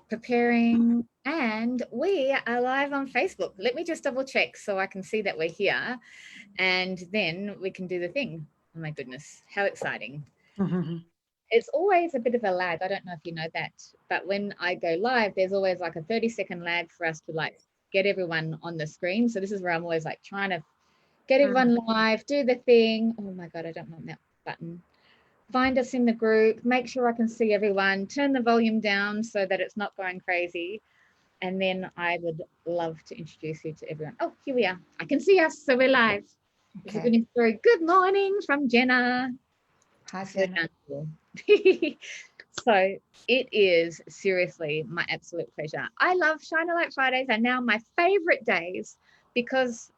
preparing, and we are live on Facebook. Let me just double check so I can see that we're here, and then we can do the thing. Oh my goodness, how exciting. It's always a bit of a lag. I don't know if you know that, but when I go live, there's always like a 30-second lag for us to like get everyone on the screen. So this is where I'm always like trying to get everyone live, do the thing. Oh my God, I don't want that button. Find us in the group, make sure I can see everyone, turn the volume down so that it's not going crazy. And then I would love to introduce you to everyone. Oh, here we are. I can see us, so we're live. Okay. This is a good story. Good morning from Jenna. Hi, Jenna. So it is seriously my absolute pleasure. I love Shine a Light Fridays are now my favorite days, because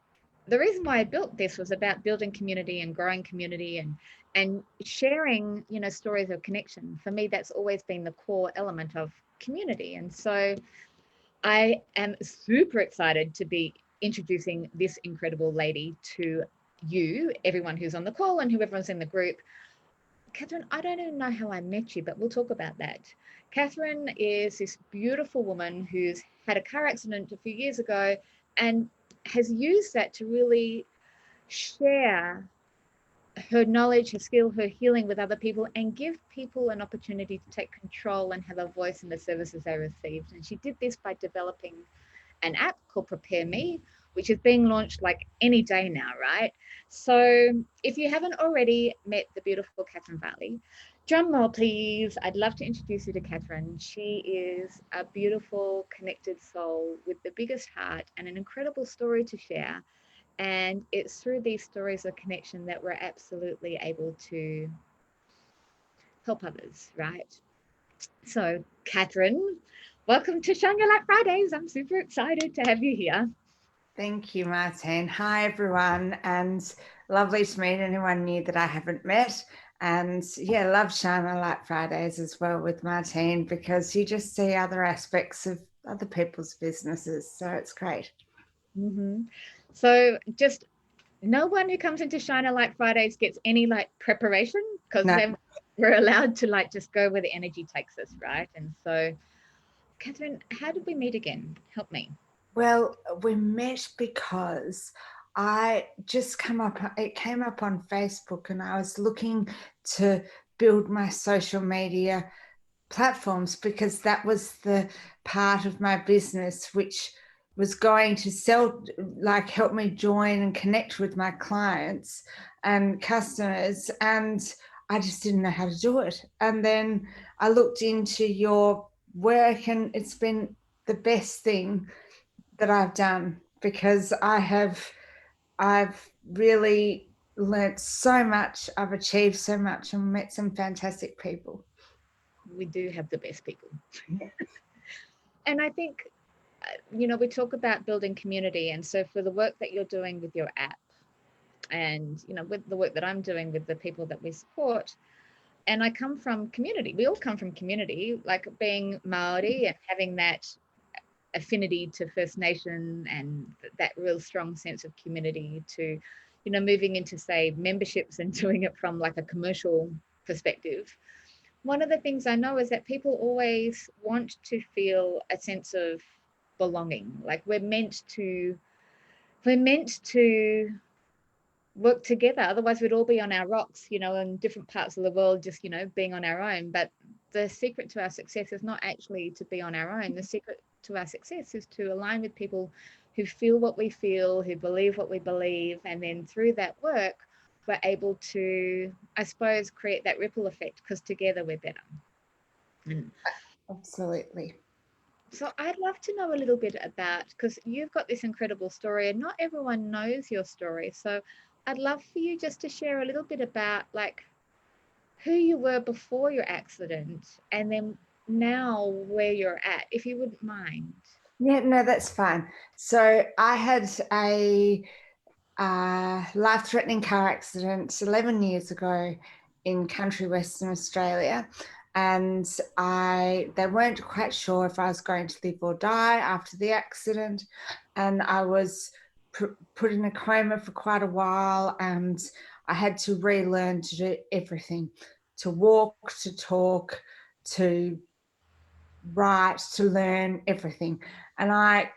the reason why I built this was about building community and growing community and sharing, you know, stories of connection. For me, that's always been the core element of community. And so I am super excited to be introducing this incredible lady to you, everyone who's on the call and whoever's in the group. Katherine, I don't even know how I met you, but we'll talk about that. Katherine is this beautiful woman who's had a car accident a few years ago and has used that to really share her knowledge, her skill, her healing with other people, and give people an opportunity to take control and have a voice in the services they received. And she did this by developing an app called PrepareMe, which is being launched like any day now, right? So if you haven't already met the beautiful Katherine Varley, drum roll please. I'd love to introduce you to Katherine. She is a beautiful, connected soul with the biggest heart and an incredible story to share. And it's through these stories of connection that we're absolutely able to help others, right? So, Katherine, welcome to Shine Your Light Fridays. I'm super excited to have you here. Thank you, Martine. Hi, everyone, and lovely to meet anyone new that I haven't met. And yeah, love Shine a Light Fridays as well with Martine, because you just see other aspects of other people's businesses. So it's great. So just no one who comes into Shine a Light Fridays gets any like preparation, because then we're allowed to like just go where the energy takes us, right? And so, Katherine, how did we meet again? Help me. Well, we met because it came up on Facebook, and I was looking to build my social media platforms, because that was the part of my business which was going to help me join and connect with my clients and customers, and I just didn't know how to do it. And then I looked into your work, and it's been the best thing that I've done, because I've really learnt so much, I've achieved so much, and met some fantastic people. We do have the best people. And I think, you know, we talk about building community. And so for the work that you're doing with your app and, you know, with the work that I'm doing with the people that we support, and I come from community. We all come from community, like being Maori and having that affinity to First Nation and that real strong sense of community, to, you know, moving into, say, memberships and doing it from like a commercial perspective. One of the things I know is that people always want to feel a sense of belonging. Like we're meant to work together. Otherwise we'd all be on our rocks, you know, in different parts of the world, just, you know, being on our own. But the secret to our success is not actually to be on our own. The secret to our success is to align with people who feel what we feel, who believe what we believe. And then through that work, we're able to, I suppose, create that ripple effect, because together we're better. And absolutely. so I'd love to know a little bit about, because you've got this incredible story and not everyone knows your story. So I'd love for you just to share a little bit about like who you were before your accident and then now where you're at, if you wouldn't mind. Yeah, no, that's fine. So I had a life-threatening car accident 11 years ago in country Western Australia, and they weren't quite sure if I was going to live or die after the accident, and I was put in a coma for quite a while, and I had to relearn to do everything, to walk, to talk, to write, to learn everything. And I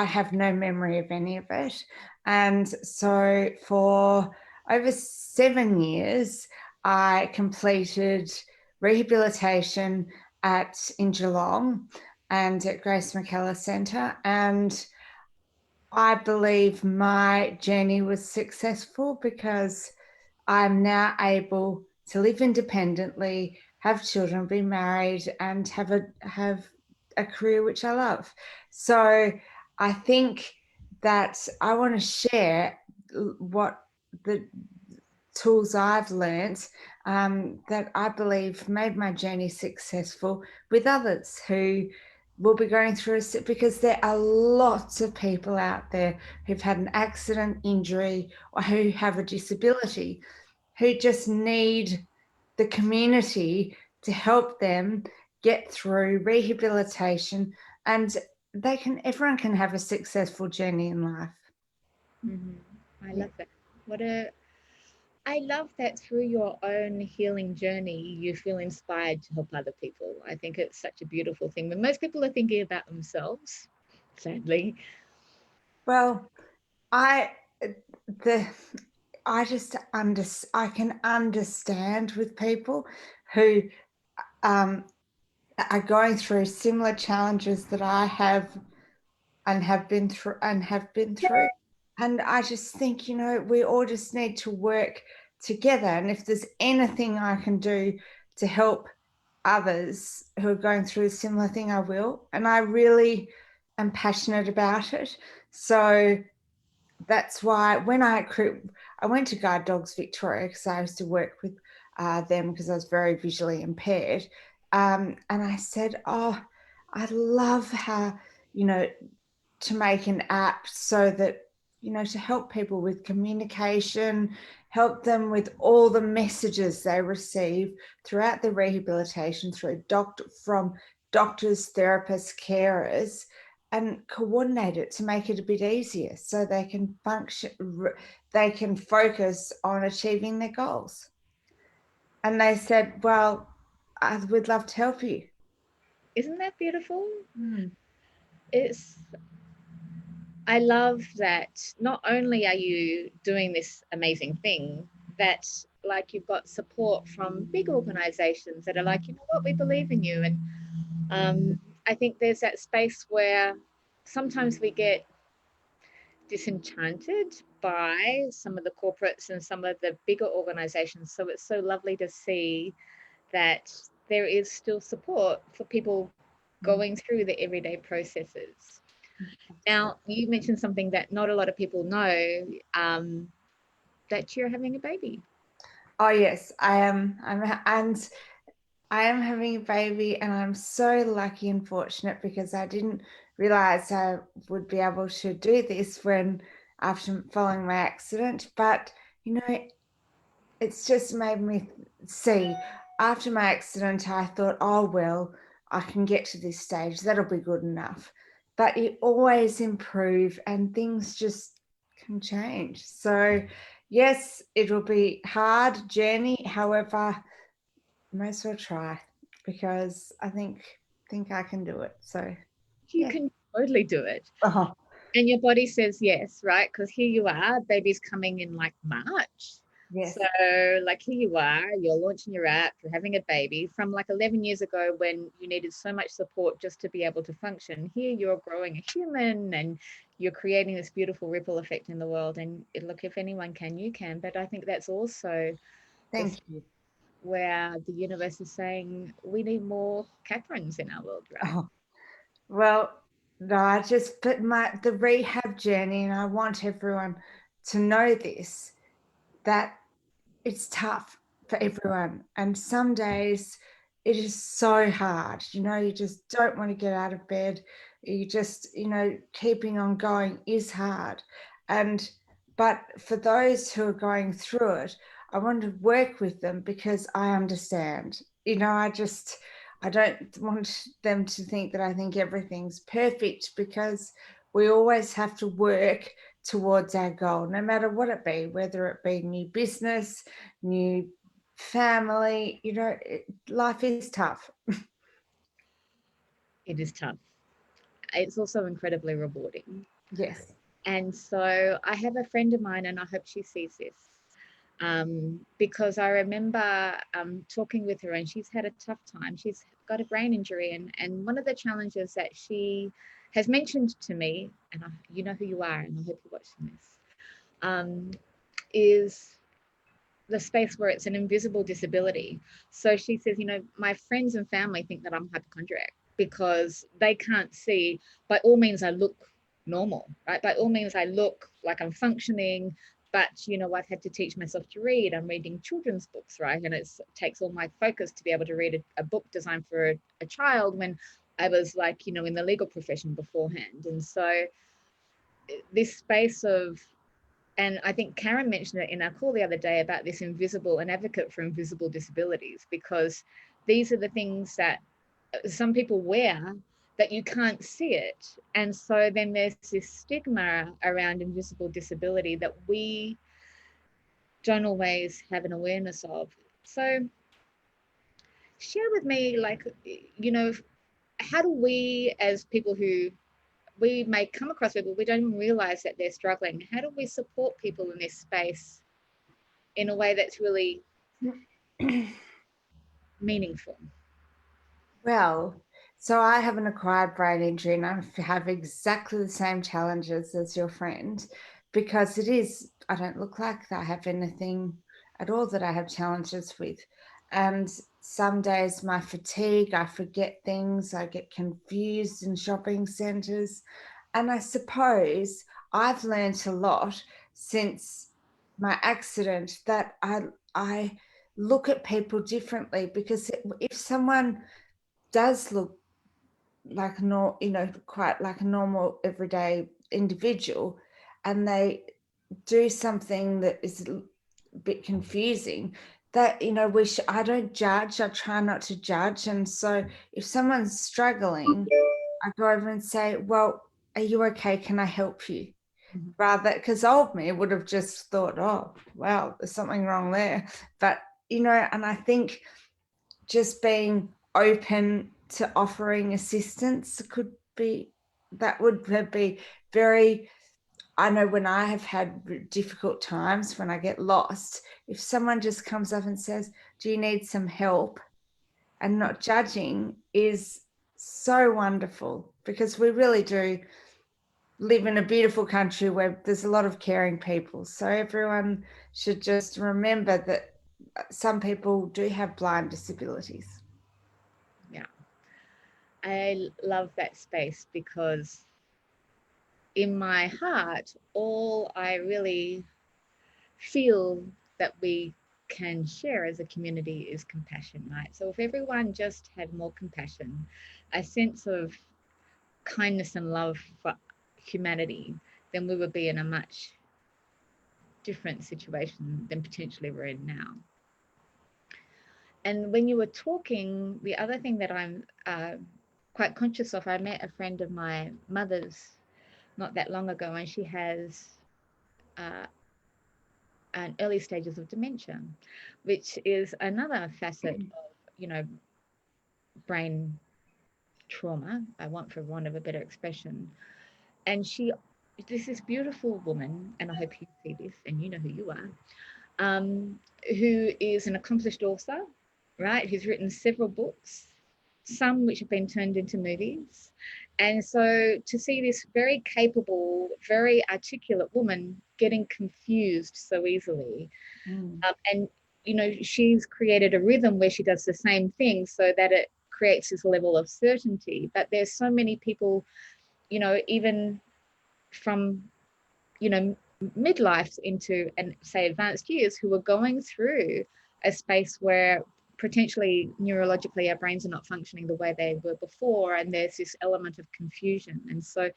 have no memory of any of it. And so for over 7 years, I completed rehabilitation in Geelong and at Grace McKellar Centre. And I believe my journey was successful because I'm now able to live independently, have children, be married, and have a career which I love. So I think that I want to share what the tools I've learned that I believe made my journey successful with others who will be going through it, because there are lots of people out there who've had an accident, injury, or who have a disability, who just need the community to help them get through rehabilitation, and everyone can have a successful journey in life. I love that. What a I love that through your own healing journey, you feel inspired to help other people. I think it's such a beautiful thing. When most people are thinking about themselves, sadly. Well, I the I just I can understand with people who um, are going through similar challenges that I have and have been through. And I just think, we all just need to work together. And if there's anything I can do to help others who are going through a similar thing, I will. And I really am passionate about it. So that's why I went to Guide Dogs Victoria, because I used to work with them because I was very visually impaired. And I said, oh, I love how, you know, to make an app so that, to help people with communication, help them with all the messages they receive throughout the rehabilitation from doctors, therapists, carers, and coordinate it to make it a bit easier so they can they can focus on achieving their goals. And they said, well, I would love to help you. Isn't that beautiful? It's I love that not only are you doing this amazing thing, that like you've got support from big organizations that are like, you know what, we believe in you. And I think there's that space where sometimes we get disenchanted by some of the corporates and some of the bigger organizations. So it's so lovely to see that there is still support for people going through the everyday processes. Now, you mentioned something that not a lot of people know, that you're having a baby. Oh yes, I am. And I am having a baby, and I'm so lucky and fortunate because I didn't realize I would be able to do this after following my accident. But it's just made me see. After my accident, I thought, oh well, I can get to this stage. That'll be good enough. But you always improve, and things just can change. So yes, it'll be hard journey. However, might as well try, because I think I can do it. So You yeah. can totally do it. Oh, And your body says yes, right? Because here you are, baby's coming in like March. yes. So, like, here you are, you're launching your app, you're having a baby from like 11 years ago when you needed so much support just to be able to function. Here you're growing a human and you're creating this beautiful ripple effect in the world. And look, if anyone can, you can. But I think that's also Thank this you. where the universe is saying we need more Catherines in our world, right? Oh, well, no, I just put the rehab journey, and I want everyone to know this, that it's tough for everyone. And some days it is so hard. You just don't want to get out of bed. You just, keeping on going is hard. And, but for those who are going through it, I want to work with them because I understand. I don't want them to think that I think everything's perfect, because we always have to work towards our goal, no matter what it be, whether it be new business, new family. Life is tough. It is tough. It's also incredibly rewarding. Yes. And so I have a friend of mine, and I hope she sees this, because I remember talking with her, and she's had a tough time. She's got a brain injury, and one of the challenges that she has mentioned to me, and you know who you are, and I hope you're watching this, is the space where it's an invisible disability. So she says, my friends and family think that I'm hypochondriac because they can't see. By all means, I look normal, right? By all means, I look like I'm functioning, but I've had to teach myself to read. I'm reading children's books, right? And it takes all my focus to be able to read a book designed for a child when I was like, in the legal profession beforehand. And so this space of, and I think Karen mentioned it in our call the other day about this invisible, an advocate for invisible disabilities, because these are the things that some people wear that you can't see it. And so then there's this stigma around invisible disability that we don't always have an awareness of. So share with me, like, how do we, as people who we may come across people, we don't even realize that they're struggling. How do we support people in this space in a way that's really meaningful? Well, so I have an acquired brain injury and I have exactly the same challenges as your friend because I don't look like I have anything at all that I have challenges with. And some days my fatigue, I forget things, I get confused in shopping centres. And I suppose I've learned a lot since my accident that I look at people differently because if someone does look like quite like a normal everyday individual, and they do something that is a bit confusing, that I don't judge. I try not to judge, and so if someone's struggling, I go over and say, "Well, are you okay? Can I help you?" Mm-hmm. Rather, because old me would have just thought, "Oh, well, there's something wrong there," but and I think just being open to offering assistance would be very. I know when I have had difficult times when I get lost, if someone just comes up and says, "Do you need some help?" and not judging is so wonderful, because we really do live in a beautiful country where there's a lot of caring people. So everyone should just remember that some people do have blind disabilities. Yeah, I love that space because in my heart, all I really feel that we can share as a community is compassion, right? So if everyone just had more compassion, a sense of kindness and love for humanity, then we would be in a much different situation than potentially we're in now. And when you were talking, the other thing that I'm quite conscious of, I met a friend of my mother's not that long ago, and she has uh, an early stages of dementia, which is another facet of, brain trauma, I want for want of a better expression. And this beautiful woman, and I hope you see this and you know who you are, who is an accomplished author, right? Who's written several books, some which have been turned into movies. And so to see this very capable, very articulate woman getting confused so easily, and she's created a rhythm where she does the same thing so that it creates this level of certainty. But there's so many people, even from midlife into, and say, advanced years, who are going through a space where potentially neurologically our brains are not functioning the way they were before, and there's this element of confusion. And so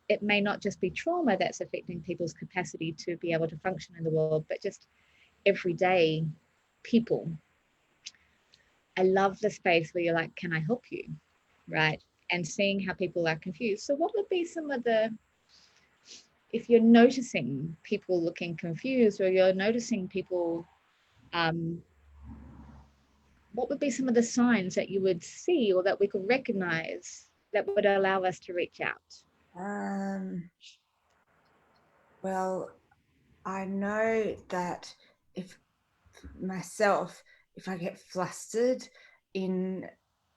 it may not just be trauma that's affecting people's capacity to be able to function in the world, but just everyday people. I love the space where you're like, can I help you, right? And seeing how people are confused. So what would be some of the, if you're noticing people looking confused, or you're noticing people, what would be some of the signs that you would see or that we could recognize that would allow us to reach out? Well, I know that if myself, if I get flustered in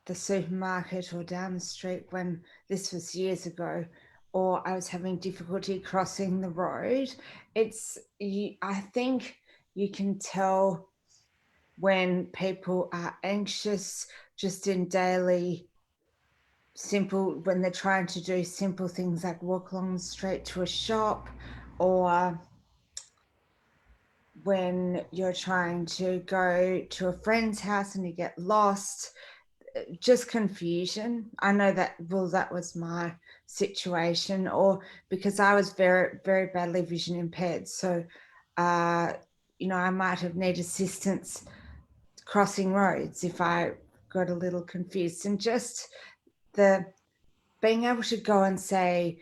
the supermarket or down the street, when this was years ago, or I was having difficulty crossing the road, I think you can tell when people are anxious just in daily simple, when they're trying to do simple things like walk along the street to a shop, or when you're trying to go to a friend's house and you get lost, just confusion. I know that, well, that was my situation, or because I was very, very badly vision impaired. So, I might have needed assistance crossing roads if I got a little confused. And just the being able to go and say,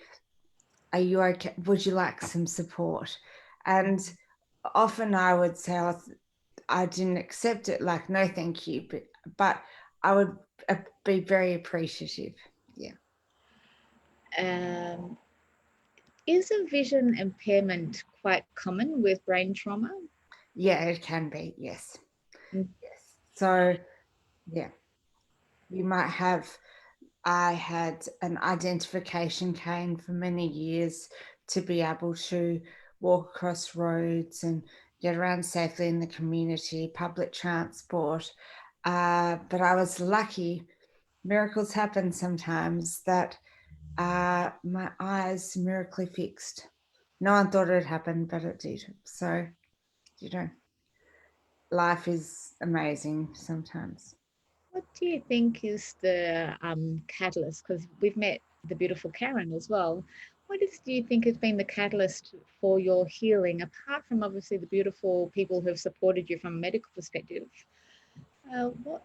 are you okay? Would you like some support? And often I would say, I didn't accept it, like, no, thank you. But I would be very appreciative. Yeah. Um, is a vision impairment quite common with brain trauma? Yeah, it can be. Yes. Mm. Yes. So, yeah, you might have. I had an identification cane for many years to be able to walk across roads and get around safely in the community, public transport. But I was lucky. Miracles happen sometimes that my eyes miraculously fixed. No one thought it would happen, but it did. So, you know, life is amazing sometimes. What do you think is the catalyst? Because we've met the beautiful Karen as well. Do you think has been the catalyst for your healing, apart from obviously the beautiful people who have supported you from a medical perspective? What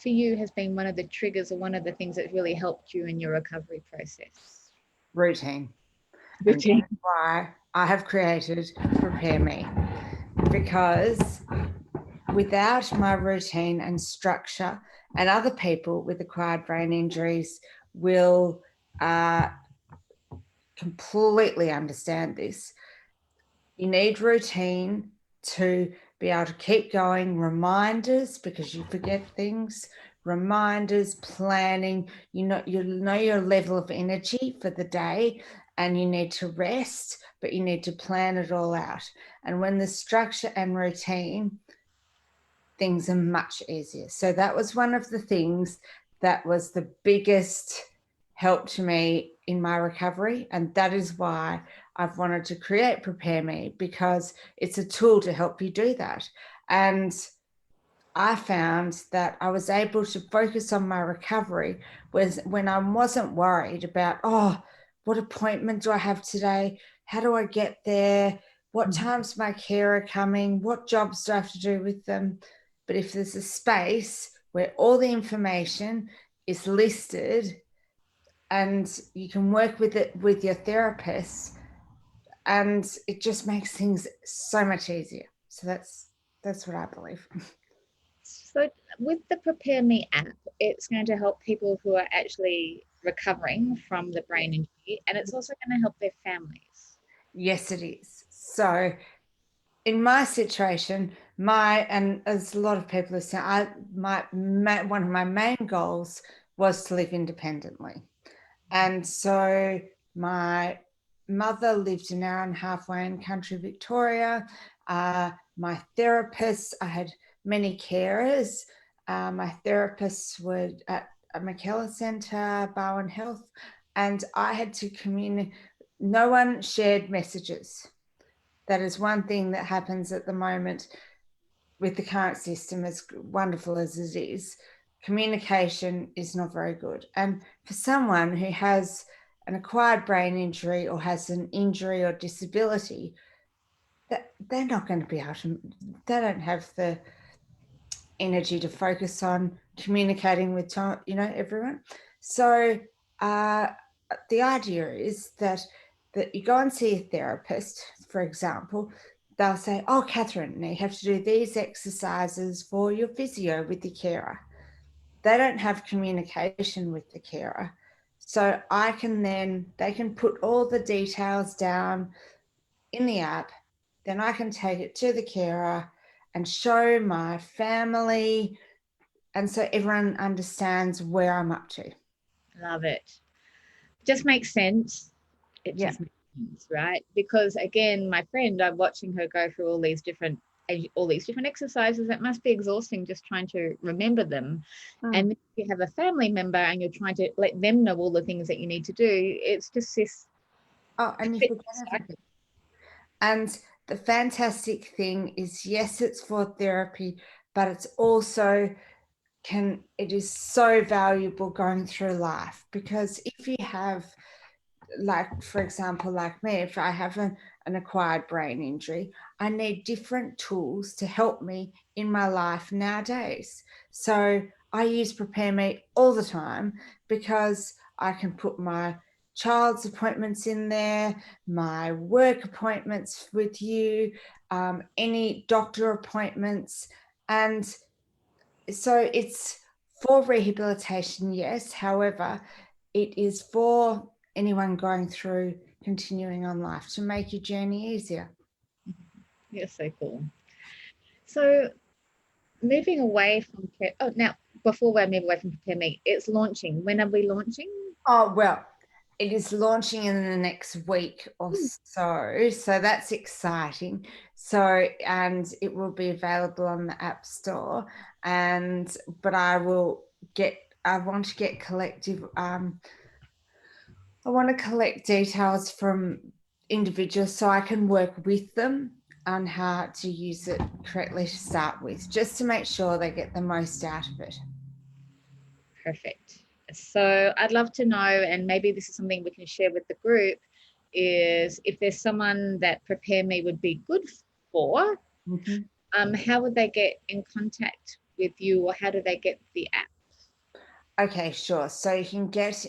for you has been one of the triggers or one of the things that really helped you in your recovery process? Routine. And Routine. that's why I have created PrepareMe, because without my routine and structure, and other people with acquired brain injuries will completely understand this. You need routine to be able to keep going, reminders because you forget things, reminders, planning. You know your level of energy for the day, and you need to rest, but you need to plan it all out. And when the structure and routine, things are much easier. So that was one of the things that was the biggest help to me in my recovery. And that is why I've wanted to create Prepare Me, because it's a tool to help you do that. And I found that I was able to focus on my recovery when I wasn't worried about, oh, what appointment do I have today? How do I get there? What time's my carer coming? What jobs do I have to do with them? But if there's a space where all the information is listed and you can work with it with your therapist, and it just makes things so much easier. So that's what I believe. So, with the Prepare Me app, it's going to help people who are actually recovering from the brain injury, and it's also going to help their families. Yes, it is. So in my situation, and as a lot of people have said, one of my main goals was to live independently. And so my mother lived an hour and a half away in country Victoria. My therapist, I had many carers. My therapists were at a McKellar Centre, Barwon Health, and I had to communicate. No one shared messages. That is one thing that happens at the moment with the current system, as wonderful as it is. Communication is not very good. And for someone who has an acquired brain injury or has an injury or disability, that they're not going to be able to, they don't have the energy to focus on communicating with everyone. So the idea is that you go and see a therapist, for example. They'll say, oh, Katherine, you have to do these exercises for your physio with the carer. They don't have communication with the carer. So they can put all the details down in the app. Then I can take it to the carer and show my family. And so everyone understands where I'm up to. Love it. Just makes sense. It Yeah. just makes sense, right? Because again, my friend, I'm watching her go through all these different exercises. It must be exhausting just trying to remember them. And if you have a family member and you're trying to let them know all the things that you need to do, it's just this. Oh, and you forget everything. And the fantastic thing is, yes, it's for therapy, but it's also it is so valuable going through life, because if you have, like, for example, like me, if I have an acquired brain injury, I need different tools to help me in my life nowadays. So I use PrepareMe all the time, because I can put my child's appointments in there, my work appointments with you, any doctor appointments. And so it's for rehabilitation, yes. However, it is for anyone going through continuing on life, to make your journey easier. You're so cool. So moving away from now before we move away from Prepare Me, it's launching. When are we launching? Oh, well, it is launching in the next week or so. So that's exciting. So, and it will be available on the App Store. But I want to get collective, I want to collect details from individuals so I can work with them on how to use it correctly to start with, just to make sure they get the most out of it. Perfect. So I'd love to know, and maybe this is something we can share with the group, is if there's someone that Prepare Me would be good for, how would they get in contact with you, or how do they get the app? Okay, sure. So you can get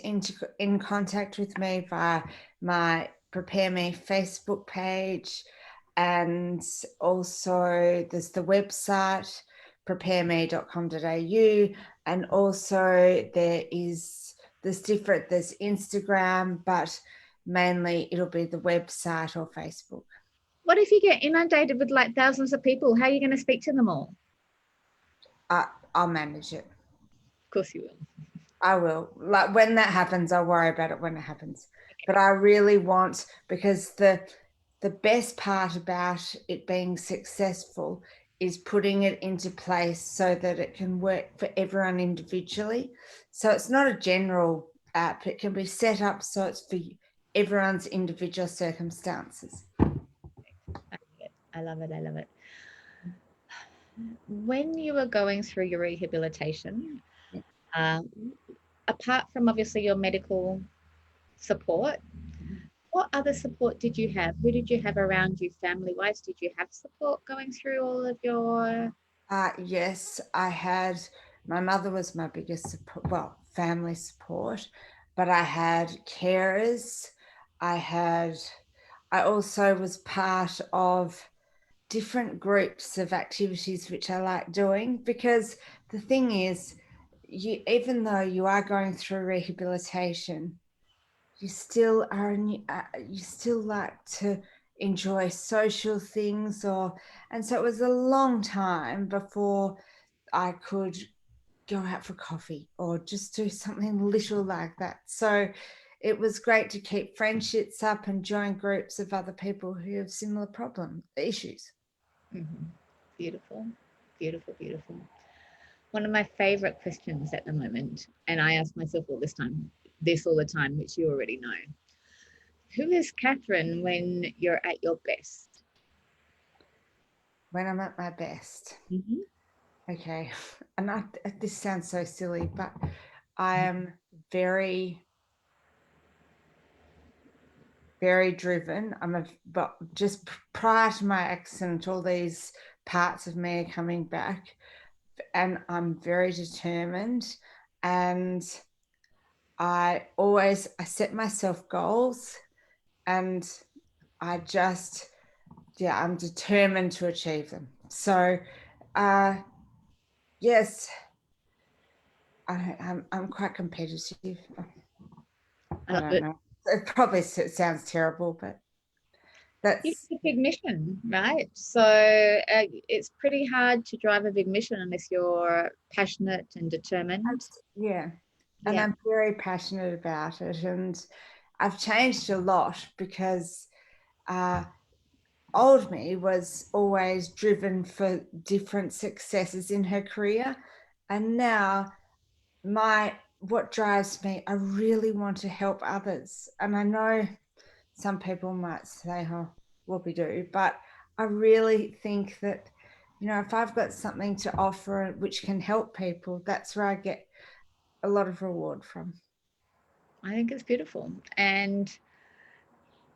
in contact with me via my Prepare Me Facebook page, and also there's the website prepareme.com.au, and also there's Instagram, but mainly it'll be the website or Facebook. What if you get inundated with like thousands of people? How are you going to speak to them all? I'll manage it. Of course you will. I will. Like, when that happens, I'll worry about it when it happens. Okay. But I really want, because the best part about it being successful is putting it into place so that it can work for everyone individually. So it's not a general app. It can be set up so it's for everyone's individual circumstances. I love it. I love it. When you were going through your rehabilitation, apart from obviously your medical support, what other support did you have? Who did you have around you family-wise? Did you have support going through all of your... Yes, I had. My mother was my biggest support, well, family support, but I had carers. I also was part of different groups of activities which I like doing, because the thing is, even though you are going through rehabilitation, you still you still like to enjoy social things, and so it was a long time before I could go out for coffee or just do something little like that. So it was great to keep friendships up and join groups of other people who have similar issues. Mm-hmm. Beautiful, beautiful, beautiful. One of my favorite questions at the moment, and I ask myself all the time, which you already know. Who is Katherine when you're at your best? When I'm at my best. Mm-hmm. Okay. And this sounds so silly, but I am very, very driven. But just prior to my accident, all these parts of me are coming back, and I'm very determined. And I set myself goals, and I just, yeah, I'm determined to achieve them. So, yes, I'm quite competitive. I I love don't it. know. It probably sounds terrible, but It's that's, a big mission, right? So it's pretty hard to drive a big mission unless you're passionate and determined. yeah. And Yeah, I'm very passionate about it. And I've changed a lot because uh, old me was always driven for different successes in her career. And now what drives me, I really want to help others. And I know some people might say, oh, what we do, but I really think that, if I've got something to offer which can help people, that's where I get a lot of reward from. I think it's beautiful. And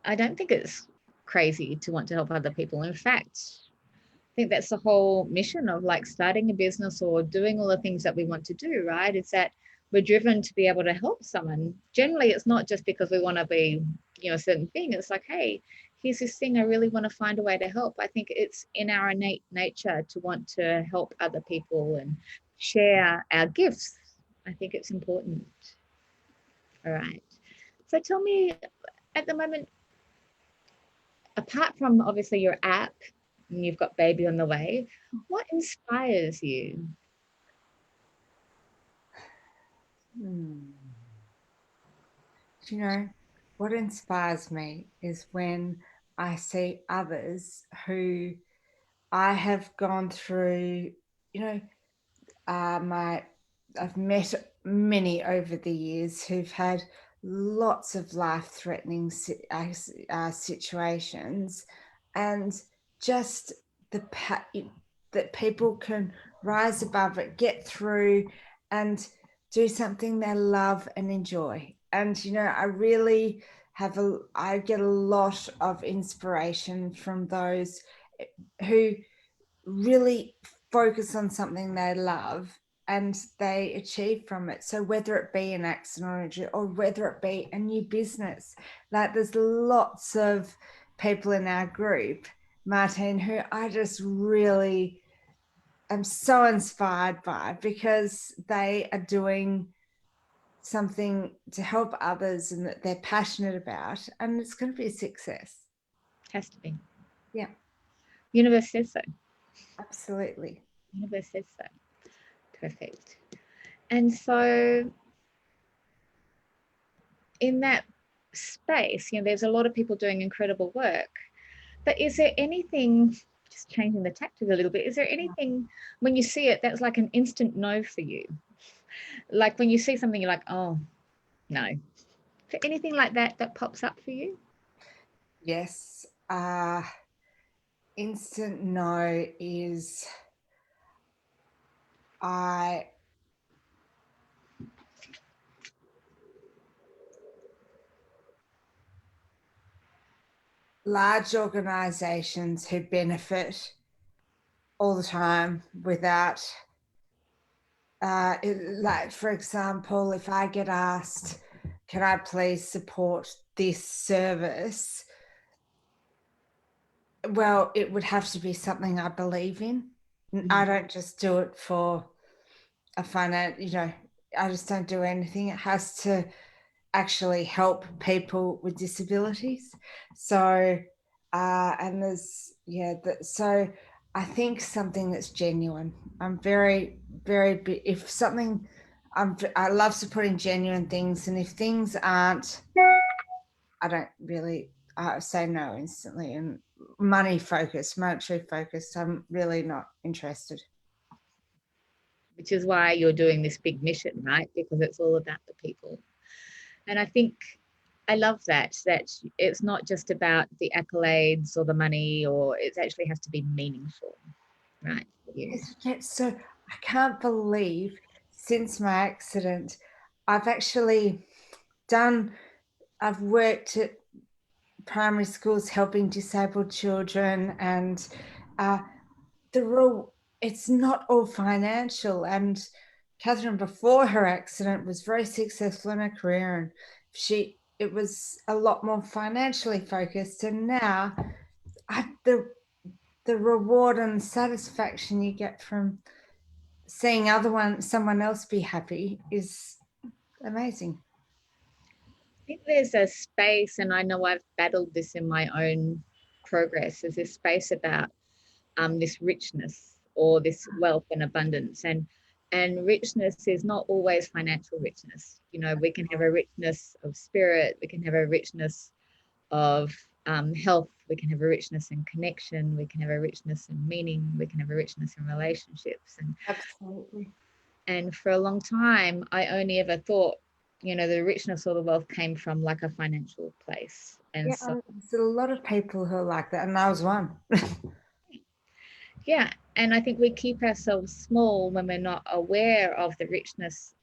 I don't think it's crazy to want to help other people. In fact, I think that's the whole mission of like starting a business or doing all the things that we want to do, right? Is that we're driven to be able to help someone. Generally, it's not just because we want to be, a certain thing. It's like, hey, here's this thing I really want to find a way to help. I think it's in our innate nature to want to help other people and share our gifts. I think it's important. All right. So tell me, at the moment, apart from obviously your app and you've got baby on the way, what inspires you? Hmm. You know, what inspires me is when I see others who I have gone through, you know, my I've met many over the years who've had lots of life-threatening situations, and just the that people can rise above it, get through, and do something they love and enjoy. And I really I get a lot of inspiration from those who really focus on something they love and they achieve from it. So whether it be an accident or whether it be a new business, like there's lots of people in our group, Martine, who I just really am so inspired by, because they are doing something to help others and that they're passionate about, and it's going to be a success. Has to be. Yeah, Universe says so. absolutely. Universe says so. Perfect. And so in that space, there's a lot of people doing incredible work. But is there anything, just changing the tactic a little bit, is there anything when you see it that's like an instant no for you? Like when you see something, you're like, oh, no. Is there anything like that that pops up for you? Yes. Instant no is I large organizations who benefit all the time without like, for example, if I get asked, can I please support this service? Well, it would have to be something I believe in. I don't just do it for a I just don't do anything. It has to actually help people with disabilities. So, and there's, so I think something that's genuine. I'm very, very, if something, I love supporting genuine things. And if things aren't, I don't really say no instantly. And monetary focused, I'm really not interested. Which is why you're doing this big mission, right? Because it's all about the people. And I think I love that it's not just about the accolades or the money, or it actually has to be meaningful, right? So I can't believe, since my accident, I've actually done, I've worked at primary schools helping disabled children, and uh, it's not all financial. And Katherine, before her accident, was very successful in her career, and it was a lot more financially focused. And now the reward and satisfaction you get from seeing someone else be happy is amazing. think there's a space, and I know I've battled this in my own progress, there's this space about this richness or this wealth and abundance. And richness is not always financial richness. You know, we can have a richness of spirit, we can have a richness of health, we can have a richness in connection, we can have a richness in meaning, we can have a richness in relationships. Absolutely. And for a long time, I only ever thought, you know, the richness or the wealth came from like a financial place. And Yeah, so, there's a lot of people who are like that, and I was one. yeah. And I think we keep ourselves small when we're not aware of the richness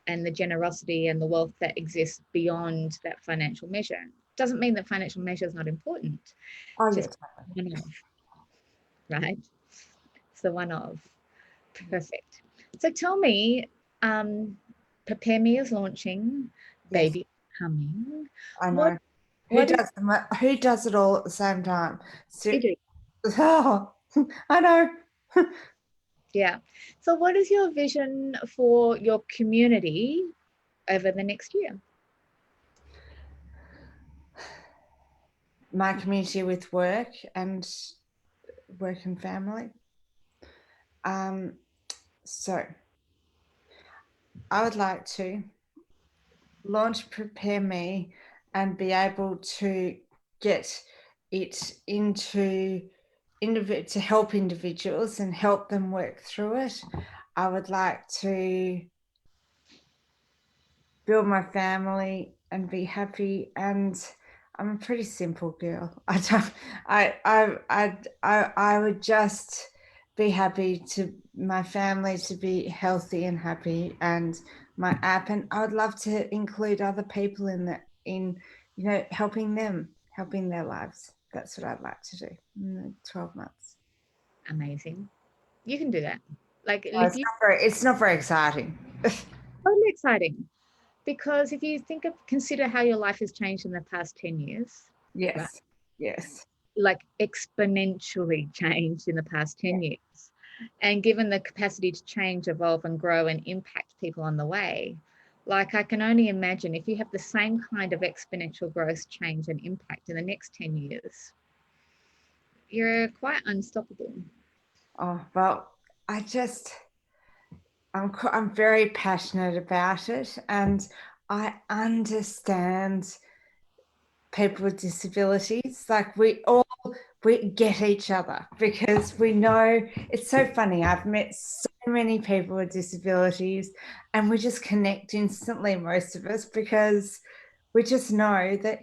and the generosity and the wealth that exists beyond that financial measure. Doesn't mean that financial measure is not important. Oh, Just yes. one of, right? It's the one of. Perfect. So tell me, PrepareMe is launching, Yes, baby coming. I What know. what is Who does it all at the same time? you do? Oh, I know. Yeah. So what is your vision for your community over the next year? My community with work and family. So I would like to launch Prepare Me and be able to get it into to help individuals and help them work through it. I would like to build my family and be happy, and I'm a pretty simple girl. I don't I would just be happy to my family to be healthy and happy, and my app, and I would love to include other people in that, in helping their lives. That's what I'd like to do in the 12 months. Amazing. You can do that. Like Oh, if you it's not very exciting. totally exciting. Because if you consider how your life has changed in the past 10 years, right? Yes. Yes. Like exponentially changed in the past 10 years. And given the capacity to change, evolve, and grow and impact people on the way, like I can only imagine if you have the same kind of exponential growth, change, and impact in the next 10 years, you're quite unstoppable. Oh, well, I'm very passionate about it, and I understand people with disabilities. Like we get each other because we know. It's so funny. I've met so many people with disabilities, and we just connect instantly, most of us, because we just know that,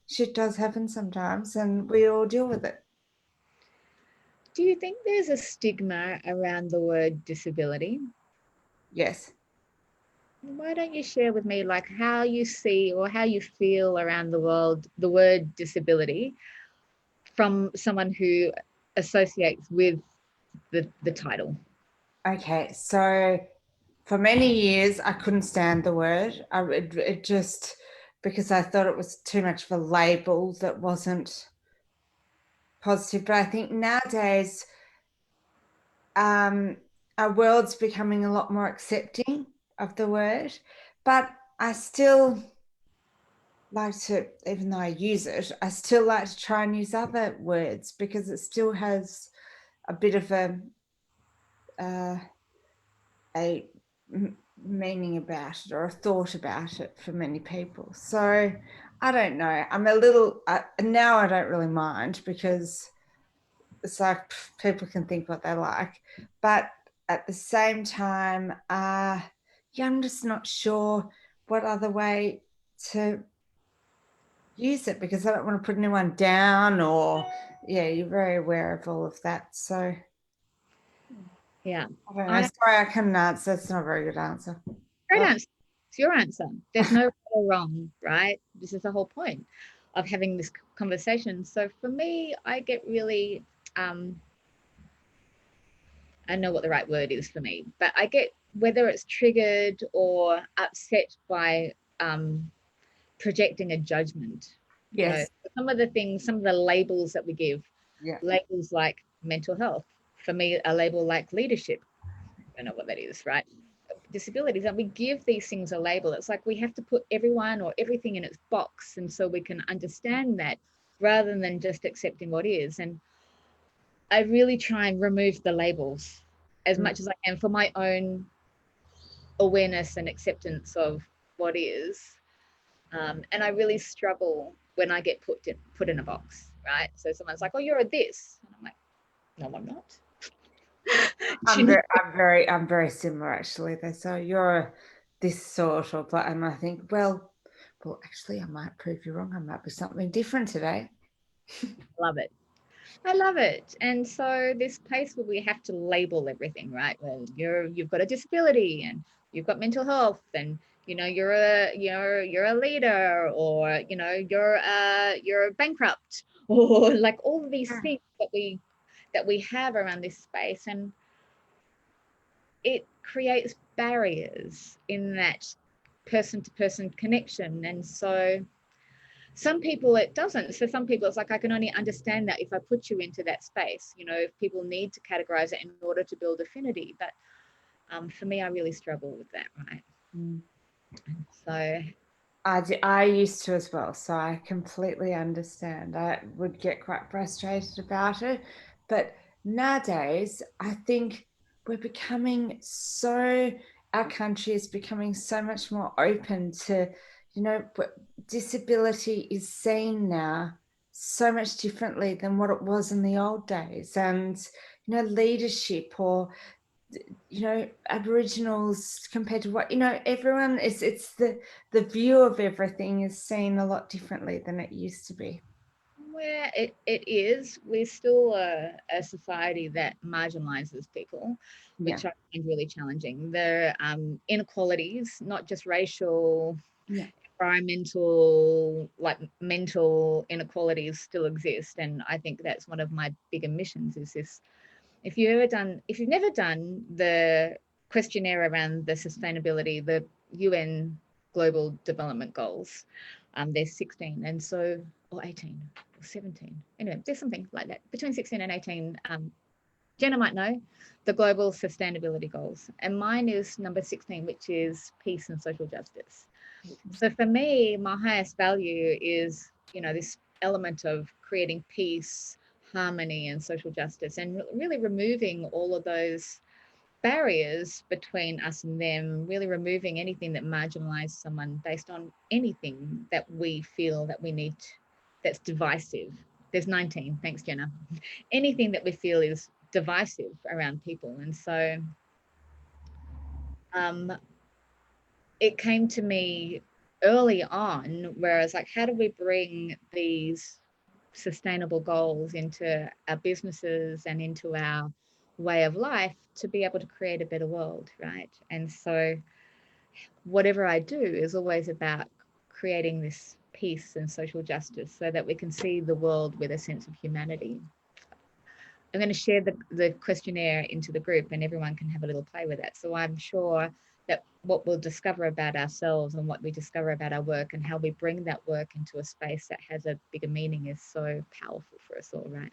shit does happen sometimes, and we all deal with it. Do you think there's a stigma around the word disability? Yes. Why don't you share with me like how you see or how you feel around the world, the word disability from someone who associates with the title? Okay, so for many years, I couldn't stand the word. It just, because I thought it was too much of a label that wasn't positive. But I think nowadays, our world's becoming a lot more accepting of the word. But I still like to, even though I use it, I still like to try and use other words because it still has a bit of uh, a meaning about it or a thought about it for many people. So I don't know. I'm a little now I don't really mind because it's like people can think what they like, but at the same time, yeah, I'm just not sure what other way to use it because I don't want to put anyone down, or yeah, you're very aware of all of that. So Yeah. I don't know. Sorry, I couldn't answer. That's not a very good answer. Great answer. It's your answer. There's no right or wrong, right? This is the whole point of having this conversation. So for me, I get really, I know what the right word is for me, but I get whether it's triggered or upset by projecting a judgment. You know, Yes. some of the things, some of the labels that we give, Yeah. labels like mental health, for me, a label like leadership. I don't know what that is, right? disabilities, and we give these things a label. It's like we have to put everyone or everything in its box, and so we can understand that rather than just accepting what is. And I really try and remove the labels as much as I can for my own awareness and acceptance of what is. And I really struggle when I get put in a box, right? So someone's like, "Oh, you're a this," and I'm like, "No, I'm not." I'm very similar actually. They say you're this sort of, and I think, well, actually, I might prove you wrong. I might be something different today. Love it. I love it. And so this place where we have to label everything, right? Well, you've got a disability and you've got mental health, and you're a leader, or you're bankrupt, or like all of these things that we have around this space. And it creates barriers in that person to person connection. And so some people it doesn't. So some people it's like, I can only understand that if I put you into that space. If people need to categorize it in order to build affinity. But for me, I really struggle with that, right? So I used to as well, so I completely understand. I would get quite frustrated about it, but nowadays I think we're becoming so, our country is becoming so much more open to, disability is seen now so much differently than what it was in the old days. And leadership, or Aboriginals compared to what, everyone is, it's the view of everything is seen a lot differently than it used to be. where it is, we're still a society that marginalizes people, Yeah. which I find really challenging. There are inequalities, not just racial, Yeah. environmental, like mental inequalities still exist. And I think that's one of my bigger missions is this. If you've never done the questionnaire around the sustainability, the UN Global Development Goals, there's 16, and so, or 18 or 17. Anyway, there's something like that between 16 and 18. Jenna might know the global sustainability goals, and mine is number 16, which is peace and social justice. So for me, my highest value is, this element of creating peace, harmony, and social justice, and really removing all of those barriers between us and them, really removing anything that marginalizes someone based on anything that we feel that we need, that's divisive. There's 19, thanks, Jenna. Anything that we feel is divisive around people. And so it came to me early on where I was like, how do we bring these sustainable goals into our businesses and into our way of life to be able to create a better world, right? And so whatever I do is always about creating this peace and social justice so that we can see the world with a sense of humanity. I'm going to share the questionnaire into the group and everyone can have a little play with that. So I'm sure that what we'll discover about ourselves and what we discover about our work and how we bring that work into a space that has a bigger meaning is so powerful for us all, right?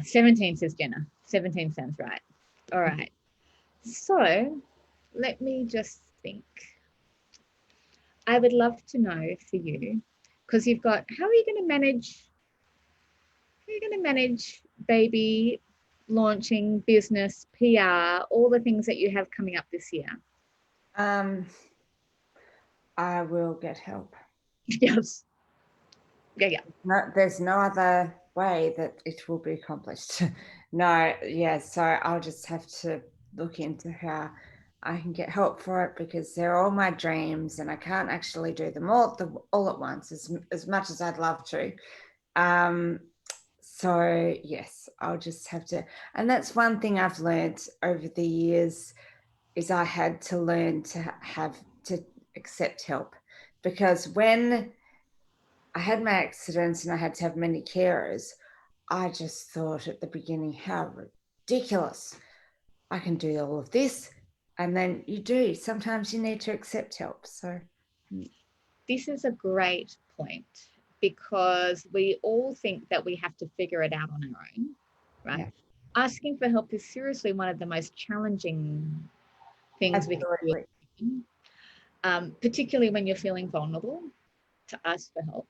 17, says Jenna. 17 sounds right. All right. So let me just think. I would love to know for you, because you've got, how are you going to manage baby, launching, business, PR, all the things that you have coming up this year? I will get help. Yes. Yeah. No, there's no other way that it will be accomplished. No, yeah, so I'll just have to look into how I can get help for it, because they're all my dreams and I can't actually do them all at once, as much as I'd love to. So yes, I'll just have to, and that's one thing I've learned over the years, is I had to learn to have to accept help, because when I had my accidents and I had to have many carers, I just thought at the beginning, how ridiculous. I can do all of this. And then you do. Sometimes you need to accept help. So This is a great point, because we all think that we have to figure it out on our own, right? yeah. Asking for help is seriously one of the most challenging things we can do, Absolutely. particularly when you're feeling vulnerable. To ask for help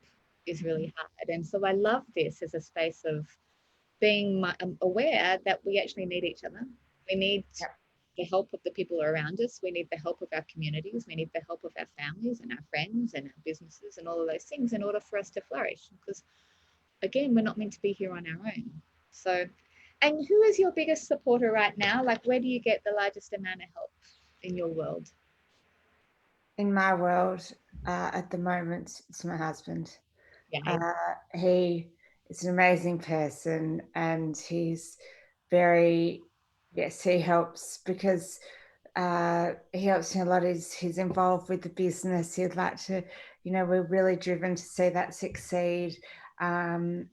is really hard. And so I love this as a space of being aware that we actually need each other. We need Yep. the help of the people around us. We need the help of our communities. We need the help of our families and our friends and our businesses and all of those things in order for us to flourish. Because again, we're not meant to be here on our own. So, and who is your biggest supporter right now? Like, where do you get the largest amount of help in your world? In my world, at the moment, it's my husband. Yeah. He is an amazing person, and he's very, yes, he helps because he helps me a lot. He's involved with the business. He'd like to, we're really driven to see that succeed, and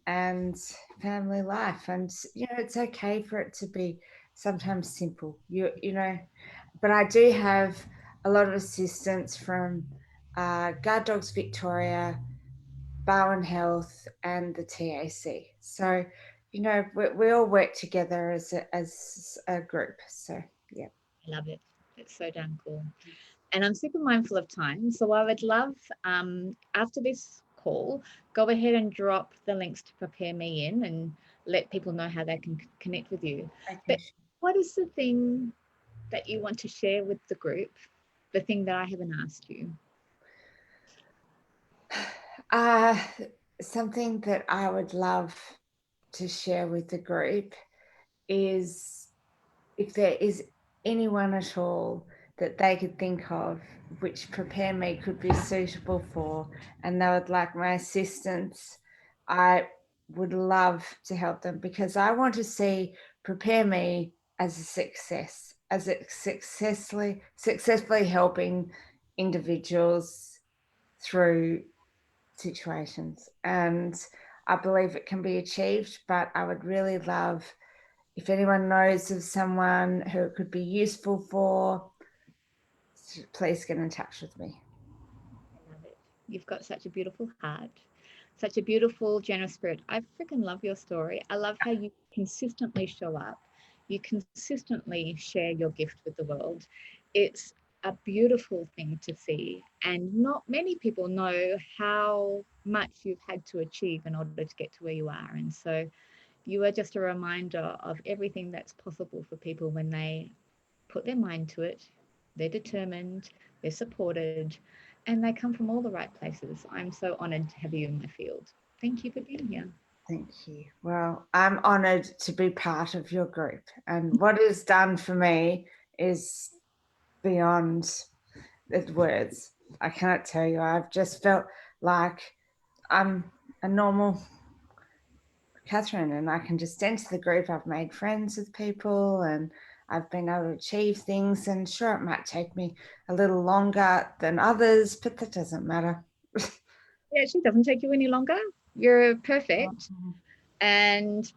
family life. And it's okay for it to be sometimes simple. But I do have a lot of assistance from Guard Dogs Victoria, Barwon Health, and the TAC. So, we all work together as a group. So, yeah. I love it. It's so damn cool. And I'm super mindful of time. So I would love, after this call, go ahead and drop the links to PrepareMe in and let people know how they can connect with you. Okay. But what is the thing that you want to share with the group? The thing that I haven't asked you? Something that I would love to share with the group is if there is anyone at all that they could think of which Prepare Me could be suitable for and they would like my assistance, I would love to help them because I want to see Prepare Me as a success, as it successfully helping individuals through situations. And I believe it can be achieved, but I would really love if anyone knows of someone who it could be useful for, please get in touch with me. I love it. You've got such a beautiful heart, such a beautiful, generous spirit. I freaking love your story. I love how you consistently show up. You consistently share your gift with the world. It's a beautiful thing to see. And not many people know how much you've had to achieve in order to get to where you are. And so you are just a reminder of everything that's possible for people when they put their mind to it. They're determined, they're supported, and they come from all the right places. I'm so honored to have you in my field. Thank you for being here. Thank you. Well, I'm honoured to be part of your group. And what is done for me is beyond the words. I cannot tell you. I've just felt like I'm a normal Katherine and I can just enter the group. I've made friends with people and I've been able to achieve things. And sure, it might take me a little longer than others, but that doesn't matter. It actually doesn't take you any longer. You're perfect. And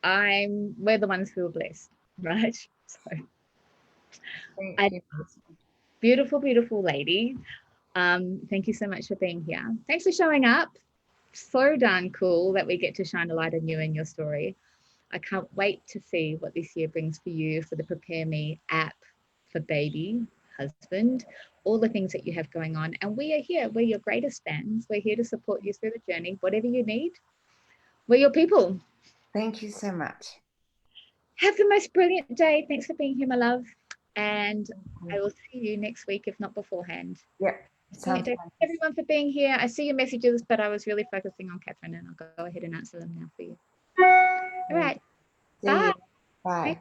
we're the ones who are blessed, right? So Thank you. beautiful, beautiful lady. Thank you so much for being here. Thanks for showing up. So darn cool that we get to shine a light on you and your story. I can't wait to see what this year brings for you for the PrepareMe app, for baby, husband, all the things that you have going on. And we are here. We're your greatest fans. We're here to support you through the journey. Whatever you need, we're your people. Thank you so much. Have the most brilliant day. Thanks for being here, my love. And I will see you next week, if not beforehand. Yep. Thank everyone for being here. I see your messages, but I was really focusing on Katherine, and I'll go ahead and answer them now for you. All right. Bye. Bye.